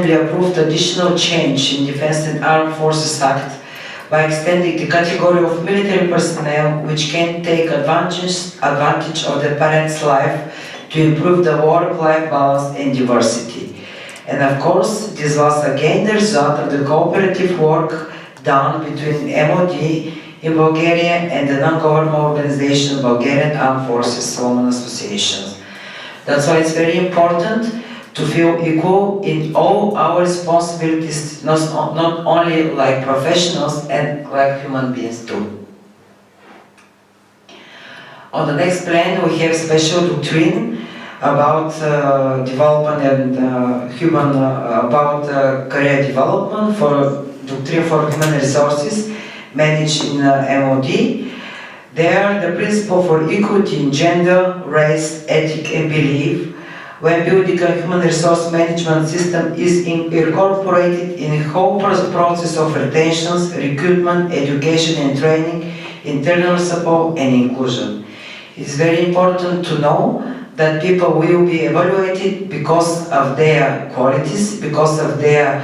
Assembly approved additional change in Defense and Armed Forces Act by extending the category of military personnel which can take advantage of the parent's life to improve the work-life balance and diversity. And of course, this was again the result of the cooperative work done between MOD in Bulgaria and the non-governmental organization Bulgarian Armed Forces Women Associations. That's why it's very important to feel equal in all our responsibilities, not only like professionals and like human beings too. On the next plan, we have special doctrine about development and career development for doctrine for human resources managed in MOD. There, the principle for equity in gender, race, ethic, and belief when building a human resource management system is incorporated in the whole process of retentions, recruitment, education and training, internal support and inclusion. It's very important to know that people will be evaluated because of their qualities, because of their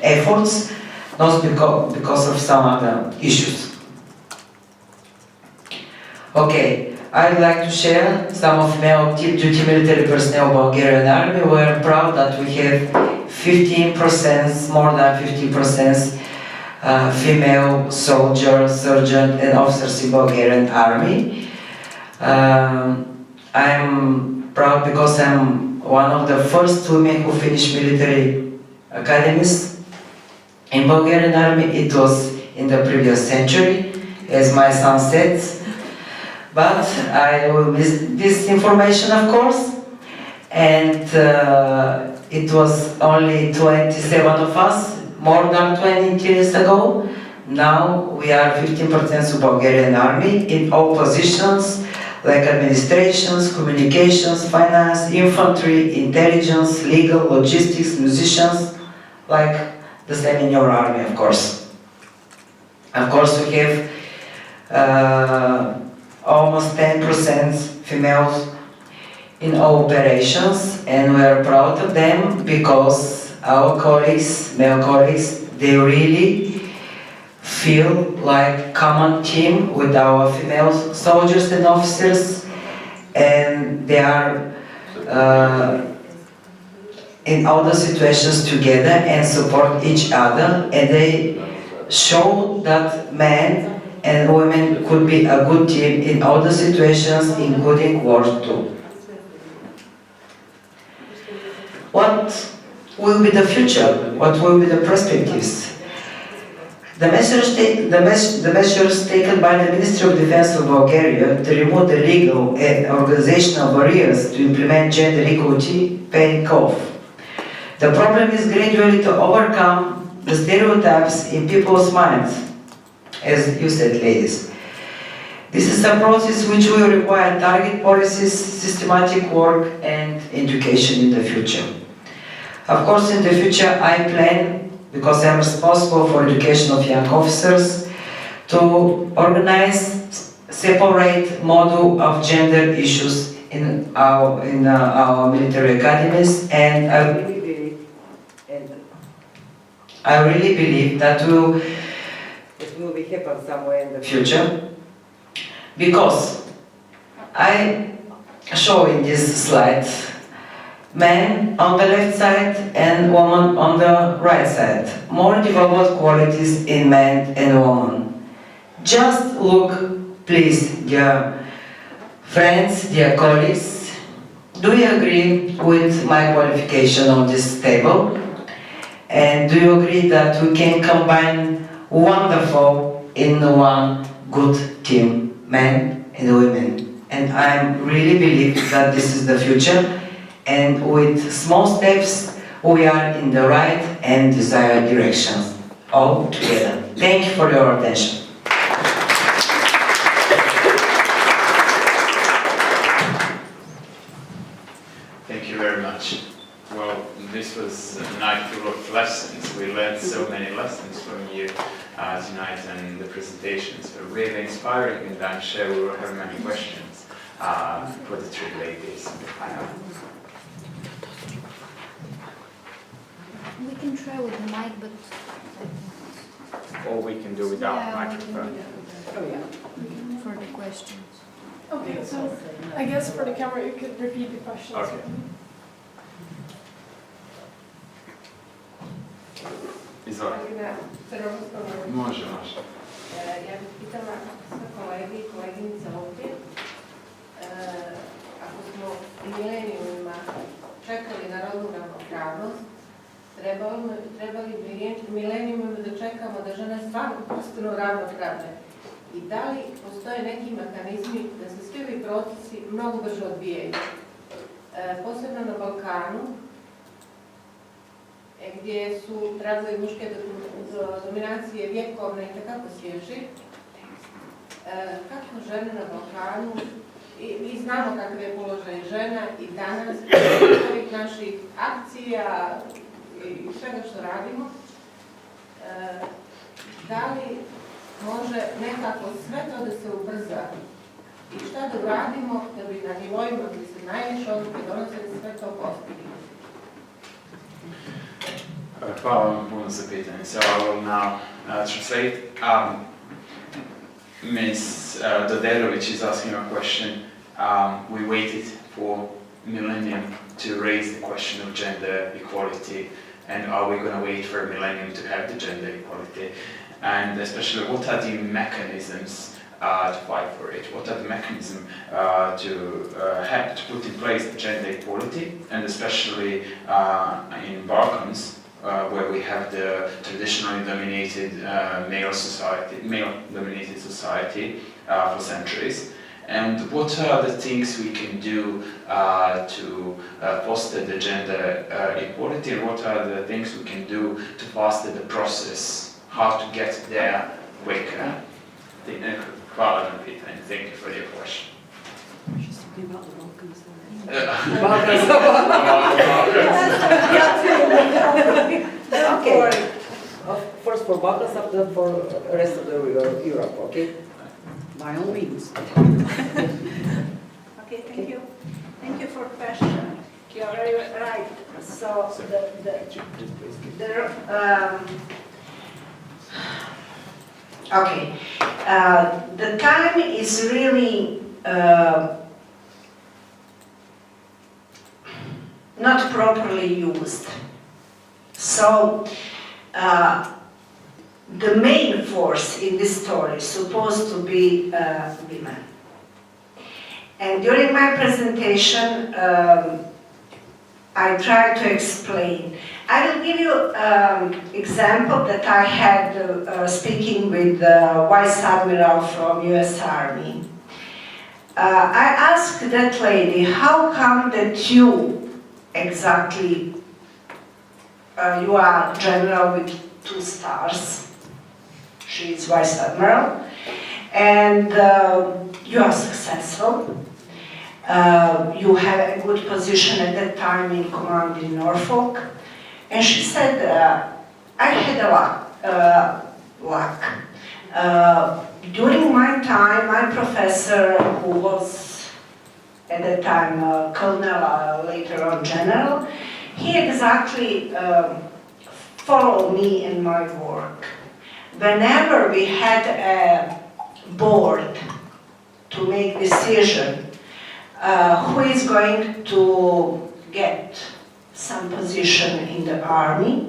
efforts, not because of some other issues. Okay. I'd like to share some of male duty military personnel Bulgarian Army. We are proud that we have 15%, more than 15% female soldiers, sergeant and officers in Bulgarian Army. I'm proud because I'm one of the first women who finished military academies in Bulgarian Army. It was in the previous century, as my son said. But I will miss this information, of course, and it was only 27 of us, more than 20 years ago. Now we are 15% of Bulgarian Army in all positions, like administrations, communications, finance, infantry, intelligence, legal, logistics, musicians, like the same in your army, of course. Of course, we have almost 10% females in all operations, and we are proud of them because our colleagues, male colleagues, they really feel like common team with our female soldiers and officers, and they are in all the situations together and support each other, and they show that men and women could be a good team in all the situations, including war too. What will be the future? What will be the perspectives? The measures taken by the Ministry of Defense of Bulgaria to remove the legal and organizational barriers to implement gender equality paying off. The problem is gradually to overcome the stereotypes in people's minds, as you said, ladies. This is a process which will require target policies, systematic work and education in the future. Of course, in the future I plan, because I'm responsible for education of young officers, to organize separate module of gender issues in our military academies, and I really believe that it will be happen somewhere in the future, because I show in this slide men on the left side and woman on the right side. More developed qualities in men and women. Just look, please, dear friends, dear colleagues, do you agree with my qualification on this table? And do you agree that we can combine wonderful in one good team, men and women? And I really believe that this is the future, and with small steps we are in the right and desired directions, all together. Thank you for your attention. Thank you very much. Well, this was a night full of lessons. We learned so many lessons from you tonight, and the presentations were really inspiring, and I'm sure we will have many questions for the three ladies. We can try with the mic, but Or we can do without yeah, we can microphone. do that Oh, yeah. for the questions. Okay, so I guess for the camera you could repeat the questions. Okay. Izvolite. Može, može. Ja bih pitala sve kolege i koleginice ovdje, ako smo milenijumima čekali na rodnu ravnopravnost, trebali bi milenijumima da čekamo da žene stvarno postanu ravnopravne. I da li postoje neki mehanizmi da se svi ovi procesi mnogo brže odvijaju? Posebno na Balkanu, gdje su razvoj muške dominacije vjekovne i takako svježi. Kako žene na Balkanu, i znamo kakav je položaj žena i danas, ovih naših akcija i svega što radimo, da li može nekako sve to da se ubrza i šta da uradimo da bi na nivoima gdje se najviše odluke donosili sve to postigli? Hvala vam puno za pitanje. So I will now translate. Ms. Doderovic is asking a question. We waited for millennium to raise the question of gender equality, and are we going to wait for a millennium to have the gender equality? And especially, what are the mechanisms to fight for it? What are the mechanisms to put in place the gender equality, and especially in Balkans, where we have the traditionally dominated male-dominated society for centuries? And what are the things we can do to foster the gender equality, and what are the things we can do to foster the process, how to get there quicker? Hvala na pitanju. Thank you for your question. She's talking about the Balkans. Okay. First for Balkans, after for the rest of the Europe, okay? By all means. Okay, thank you. Thank you for the question. You're very right. So the time is really not properly used. So the main force in this story is supposed to be women. And during my presentation, I tried to explain. I will give you example that I had speaking with the Vice Admiral from US Army. I asked that lady, how come that you exactly, you are general with 2 stars, she is Vice Admiral, and you are successful. You have a good position at that time in command in Norfolk. And she said, I had a luck. During my time, my professor, who was at that time colonel, later on general, he exactly followed me in my work. Whenever we had a board to make decision, who is going to get some position in the army,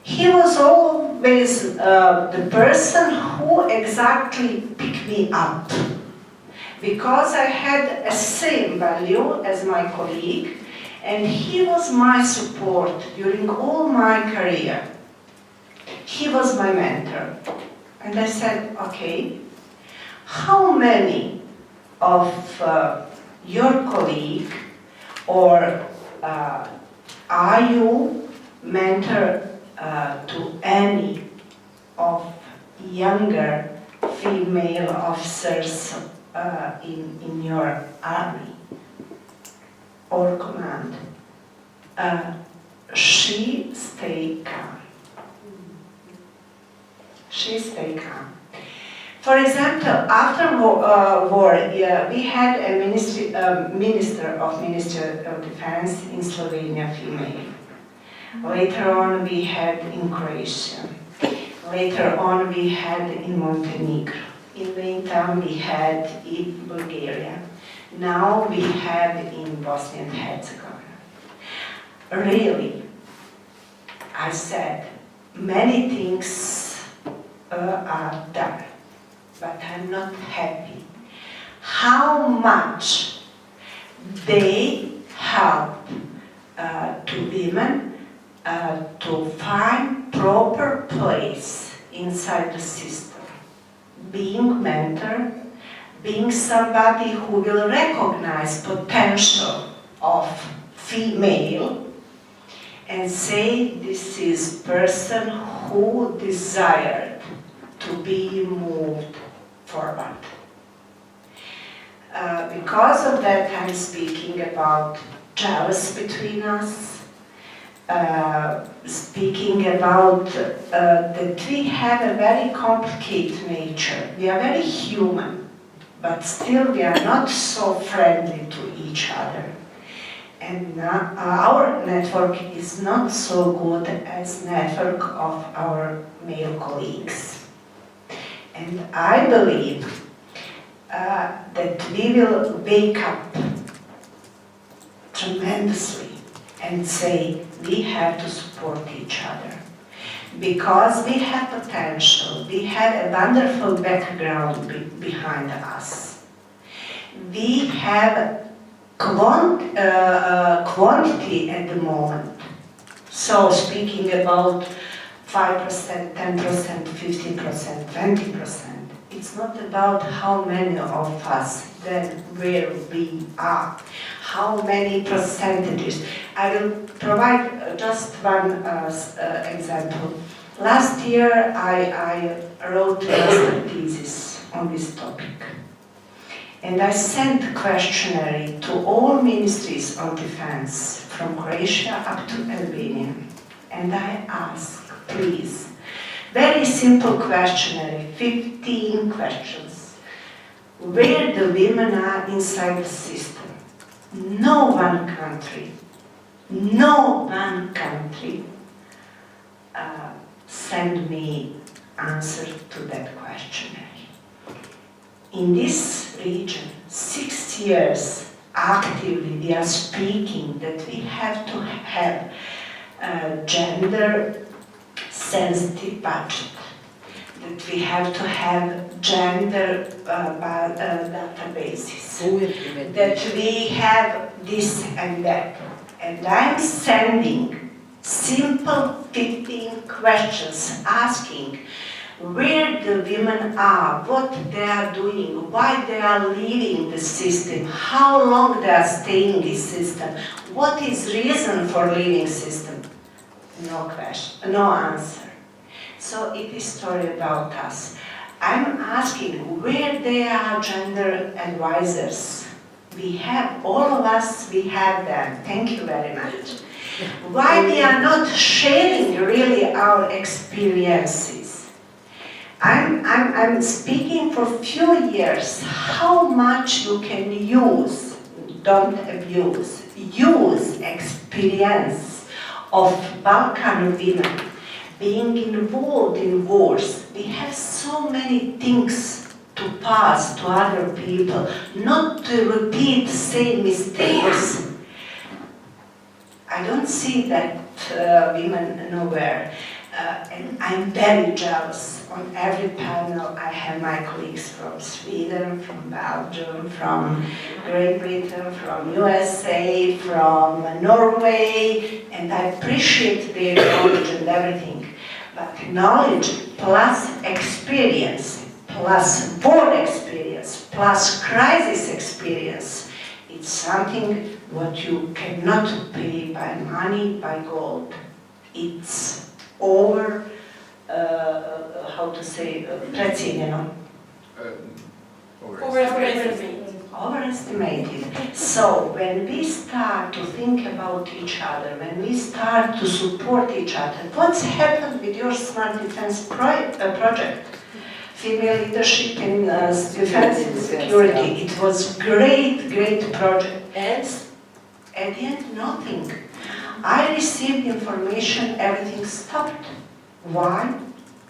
he was always the person who exactly picked me up, because I had a same value as my colleague, and he was my support during all my career. He was my mentor. And I said, okay, how many of your colleague, or are you mentor to any of younger female officers in your army or command? She stayed calm. She stayed calm. For example, after war, we had a Minister of Defense in Slovenia, female. Later on we had in Croatia. Later on we had in Montenegro. In the meantime we had in Bulgaria. Now we have in Bosnia and Herzegovina. Really, I said, many things are done, but I'm not happy. How much they help to women to find proper place inside the system. Being mentor, being somebody who will recognize potential of female and say this is person who desired to be moved forward. Because of that, I'm speaking about jealousy between us, speaking about that we have a very complicated nature. We are very human, but still we are not so friendly to each other. And our network is not so good as network of our male colleagues. And I believe that we will wake up tremendously and say we have to support each other. Because we have potential, we have a wonderful background behind us. We have quantity at the moment. So speaking about 5%, 10%, 15%, 20%, it's not about how many of us, then where we are, how many percentages. I will provide just one example. Last year I wrote a thesis on this topic. And I sent a questionnaire to all ministries of defense from Croatia up to Albania. And I asked, please, very simple questionnaire, 15 questions. Where the women are inside the system. No one country sent me answer to that questionnaire. In this region, 6 years actively we are speaking that we have to have gender sensitive budget, that we have to have gender databases, that we have this and that. And I'm sending simple 15 questions asking where the women are, what they are doing, why they are leaving the system, how long they are staying in this system, what is reason for leaving system. No question, no answer. So it is story about us. I'm asking where they are gender advisors. We have, all of us, we have them. Thank you very much. Why we are not sharing really our experiences? I'm speaking for a few years how much you can use, don't abuse, use experience of Balkan women being involved in wars. We have so many things to pass to other people, not to repeat the same mistakes. I don't see that women nowhere. And I'm very jealous. On every panel I have my colleagues from Sweden, from Belgium, from Great Britain, from USA, from Norway, and I appreciate their knowledge and everything. But knowledge plus experience, plus war experience, plus crisis experience, it's something what you cannot pay by money, by gold. It's over, how to say, precijenjeno. Overestimated. So when we start to think about each other, when we start to support each other, what's happened with your Smart Defense project? Female leadership in defense and security. It was great, great project. And at the end, nothing. I received information, everything stopped. Why?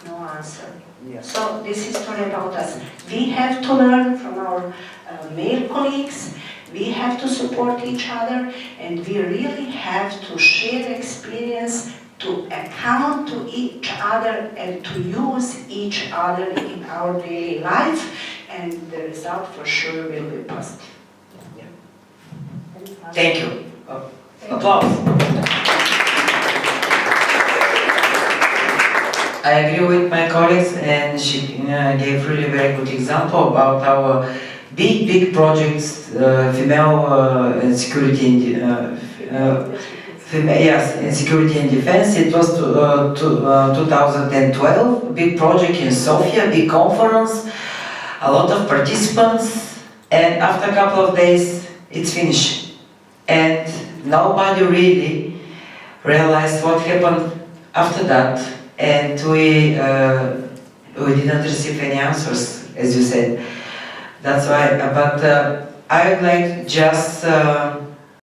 No answer. Yes. So this is story about us. We have to learn from our male colleagues. We have to support each other, and we really have to share experience, to account to each other, and to use each other in our daily life, and the result for sure will be positive. Thank you. Applause. I agree with my colleagues, and she gave really very good example about our big projects, female in security in security and defense. It was 2012, big project in Sofia, big conference, a lot of participants, and after a couple of days, it's finished. And nobody really realized what happened after that, and we didn't receive any answers, as you said. That's why, but I would like just